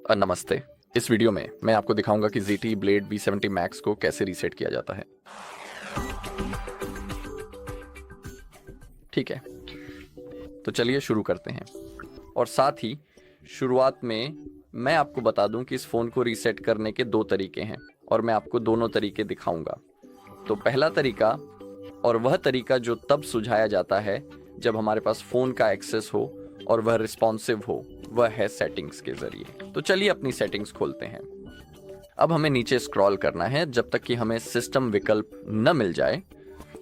नमस्ते। इस वीडियो में मैं आपको दिखाऊंगा कि ZTE Blade V70 Max को कैसे रीसेट किया जाता है। ठीक है, तो चलिए शुरू करते हैं। और साथ ही शुरुआत में मैं आपको बता दूं कि इस फ़ोन को रीसेट करने के 2 तरीके हैं और मैं आपको दोनों तरीके दिखाऊंगा। तो पहला तरीका, और वह तरीका जो तब सुझाया जाता है जब हमारे पास फ़ोन का एक्सेस हो और वह रिस्पॉन्सिव हो, वह है सेटिंग्स के ज़रिए। तो चलिए अपनी सेटिंग्स खोलते हैं। अब हमें नीचे स्क्रॉल करना है जब तक कि हमें सिस्टम विकल्प न मिल जाए,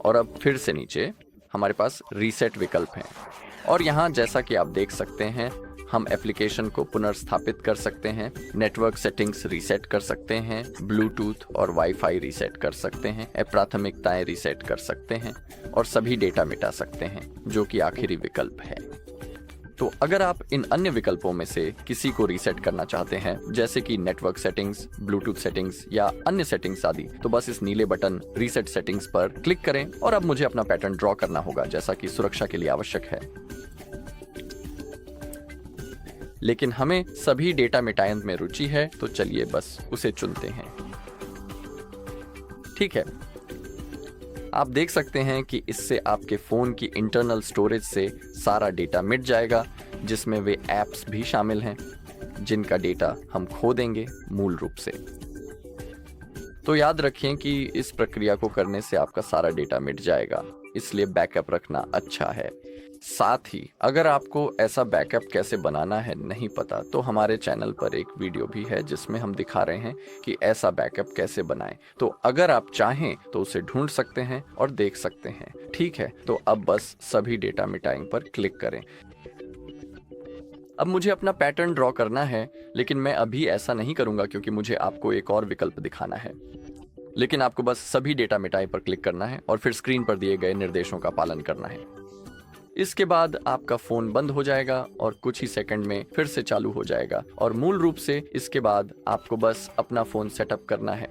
और अब फिर से नीचे हमारे पास रीसेट विकल्प है। और यहाँ जैसा कि आप देख सकते हैं, हम एप्लीकेशन को पुनर्स्थापित कर सकते हैं, नेटवर्क सेटिंग्स रीसेट कर सकते हैं, ब्लूटूथ और वाईफाई रीसेट कर सकते हैं, प्राथमिकताएं रीसेट कर सकते हैं और सभी डेटा मिटा सकते हैं, जो कि आखिरी विकल्प है। तो अगर आप इन अन्य विकल्पों में से किसी को रीसेट करना चाहते हैं, जैसे कि नेटवर्क सेटिंग्स, ब्लूटूथ सेटिंग्स या अन्य सेटिंग्स आदि, तो बस इस नीले बटन रीसेट सेटिंग्स पर क्लिक करें। और अब मुझे अपना पैटर्न ड्रॉ करना होगा, जैसा कि सुरक्षा के लिए आवश्यक है। लेकिन हमें सभी डेटा मिटायन में रुचि है, तो चलिए बस उसे चुनते हैं। ठीक है, आप देख सकते हैं कि इससे आपके फ़ोन की इंटरनल स्टोरेज से सारा डेटा मिट जाएगा, जिसमें वे ऐप्स भी शामिल हैं जिनका डेटा हम खो देंगे मूल रूप से। तो याद रखें कि इस प्रक्रिया को करने से आपका सारा डेटा मिट जाएगा, इसलिए बैकअप रखना अच्छा है। साथ ही अगर आपको ऐसा बैकअप कैसे बनाना है नहीं पता, तो हमारे चैनल पर एक वीडियो भी है जिसमें हम दिखा रहे हैं कि ऐसा बैकअप कैसे बनाएं। तो अगर आप चाहें तो उसे ढूंढ सकते हैं और देख सकते हैं। ठीक है, तो अब बस सभी डेटा मिटाइंग पर क्लिक करें। अब मुझे अपना पैटर्न ड्रॉ करना है, लेकिन मैं अभी ऐसा नहीं करूंगा क्योंकि मुझे आपको एक और विकल्प दिखाना है। लेकिन आपको बस सभी डेटा मिटाई पर क्लिक करना है और फिर स्क्रीन पर दिए गए निर्देशों का पालन करना है। इसके बाद आपका फ़ोन बंद हो जाएगा और कुछ ही सेकंड में फिर से चालू हो जाएगा। और मूल रूप से इसके बाद आपको बस अपना फ़ोन सेटअप करना है।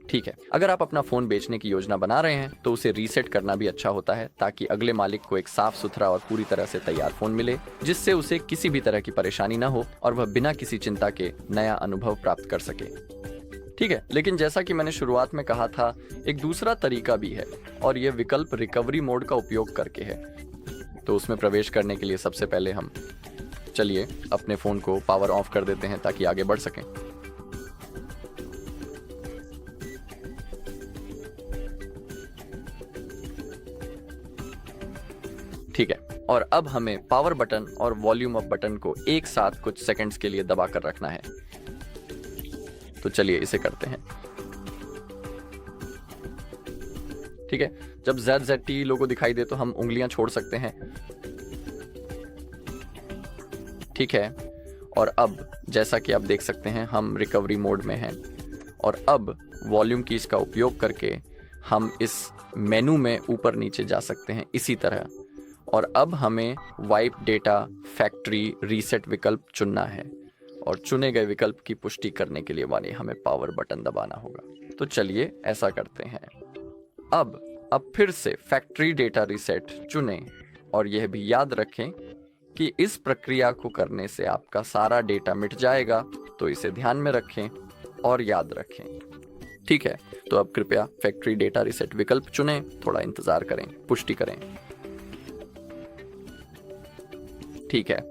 ठीक है, अगर आप अपना फ़ोन बेचने की योजना बना रहे हैं तो उसे रीसेट करना भी अच्छा होता है, ताकि अगले मालिक को एक साफ सुथरा और पूरी तरह से तैयार फ़ोन मिले, जिससे उसे किसी भी तरह की परेशानी ना हो और वह बिना किसी चिंता के नया अनुभव प्राप्त कर सके। ठीक है, लेकिन जैसा कि मैंने शुरुआत में कहा था, एक दूसरा तरीका भी है और यह विकल्प रिकवरी मोड का उपयोग करके है। तो उसमें प्रवेश करने के लिए सबसे पहले हम चलिए अपने फ़ोन को पावर ऑफ कर देते हैं ताकि आगे बढ़ सकें। ठीक है, और अब हमें पावर बटन और वॉल्यूम अप बटन को एक साथ कुछ सेकंड्स के लिए दबा कर रखना है। तो चलिए इसे करते हैं। ठीक है, जब ZZT लोगो दिखाई दे तो हम उंगलियां छोड़ सकते हैं। ठीक है, और अब जैसा कि आप देख सकते हैं, हम रिकवरी मोड में हैं। और अब वॉल्यूम कीज का उपयोग करके हम इस मेनू में ऊपर नीचे जा सकते हैं इसी तरह। और अब हमें वाइप डेटा फैक्ट्री रीसेट विकल्प चुनना है, और चुने गए विकल्प की पुष्टि करने के लिए हमें पावर बटन दबाना होगा। तो चलिए ऐसा करते हैं। अब फिर से फैक्ट्री डेटा रीसेट चुनें, और यह भी याद रखें कि इस प्रक्रिया को करने से आपका सारा डेटा मिट जाएगा, तो इसे ध्यान में रखें और याद रखें। ठीक है, तो अब कृपया फैक्ट्री डेटा रीसेट विकल्प चुनें, थोड़ा इंतजार करें, पुष्टि करें। ठीक है,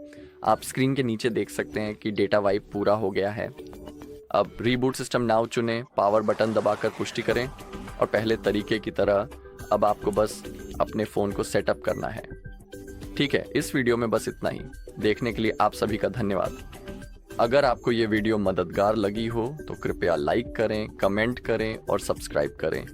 आप स्क्रीन के नीचे देख सकते हैं कि डेटा वाइप पूरा हो गया है। अब रीबूट सिस्टम नाउ चुनें, पावर बटन दबाकर पुष्टि करें, और पहले तरीके की तरह अब आपको बस अपने फ़ोन को सेटअप करना है। ठीक है, इस वीडियो में बस इतना ही। देखने के लिए आप सभी का धन्यवाद। अगर आपको ये वीडियो मददगार लगी हो तो कृपया लाइक करें, कमेंट करें और सब्सक्राइब करें।